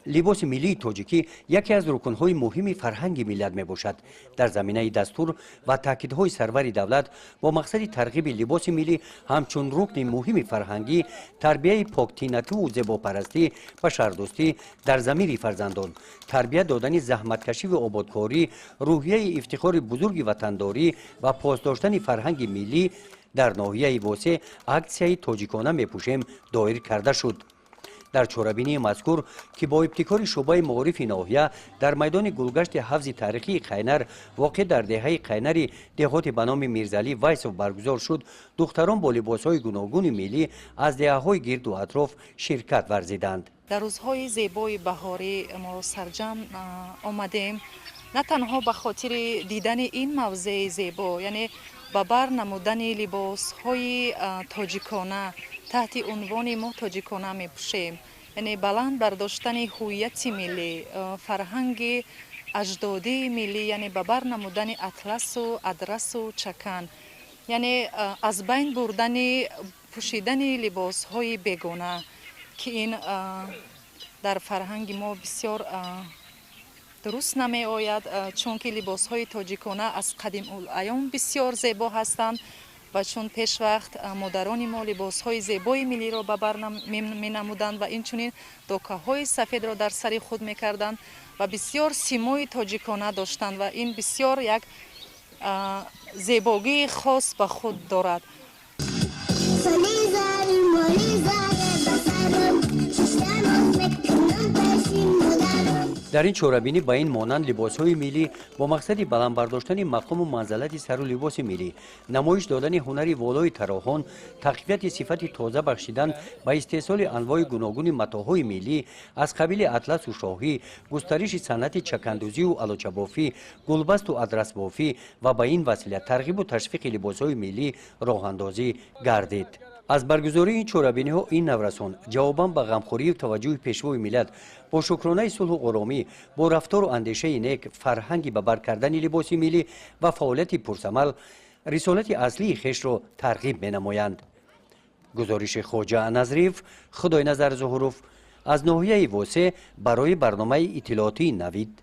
لباس ملی تاجیکی یکی از رکن‌های مهم فرهنگ ملت میباشد. در زمینه دستور و تاکیدهای سرور دولت با مقصد ترغیب لباس ملی همچون رکن مهم فرهنگی، تربیت پاک‌طینتی و زیباپرستی و شهردوستی در ضمیر فرزندان، تربیت دادن زحمتکشی و آبادکاری، روحیه افتخار بزرگ وطنداری و پاسداشتن فرهنگ ملی در ناحیه واسع اکسیای تاجیکانه میپوشیم دایر کرده شد. در چورابینی مذکور که با ابتکار شعبه معارف ناحیه در میدان گلگشت حفظ تاریخی قینر واقع در دهه قینر دهات به نام میرزعلی ویسوف برگزار شد، دختران با لباسهای گوناگون ملی از دهه‌های گرد و اطراف شرکت ورزیدند. در روزهای زیبای بهاری ما سرجم آمدیم، نه تنها به خاطر دیدن این موضع زیبا، یعنی به بر نمودن لباسهای تاجیکانه تحت عنوان ما تاجیکانه میپوشیم، یعنی بلند برداشتن هویت ملی، فرهنگ اجدادی ملی، یعنی به بر نمودن اطلس و ادرس و چکن، یعنی از بین بردن پوشیدن لباسهای بیگانه که این در فرهنگ ما بسیار درست نمی آید، چون که لباس های تاجیکانه از قدیم الایام بسیار زیبا هستند و چون پیش وقت مادران ما لباس های زیبای ملی را به بر می نمودند و این چنین دوکه های سفید را در سر خود می کردند و بسیار سیمای تاجیکانه داشتند و این بسیار یک زیبایی خاص به خود دارد. در این چورابینی با این مانند لباس‌های ملی با مقصد بلند برداشتن مقام و منزلت سر و لباس ملی، نمایش دادن هنر والای طراحان، تقویت صفت تازه بخشیدن با استحصال انواع گوناگون متاح‌های ملی از قبیل اطلس و شاهی، گسترش صنعت چکندوزی و الوچه بافی، گلبست و ادرس بافی و با این وسیله ترغیب و تشویق لباس‌های ملی راه اندازی گردید. از برگزاری این چورابینی ها این نورسان جواباً به غمخوری و توجه پیشوای ملت با شکرانه صلح و آرامی با رفتار و اندیشه نیک، فرهنگی به بر کردن لباس ملی و فعالیت پرثمر رسالت اصلی خویش را ترغیب می نمایند. گزارش خواجه نظریف، خدای نظر ظهوروف از ناحیه واسع برای برنامه اطلاعاتی نوید.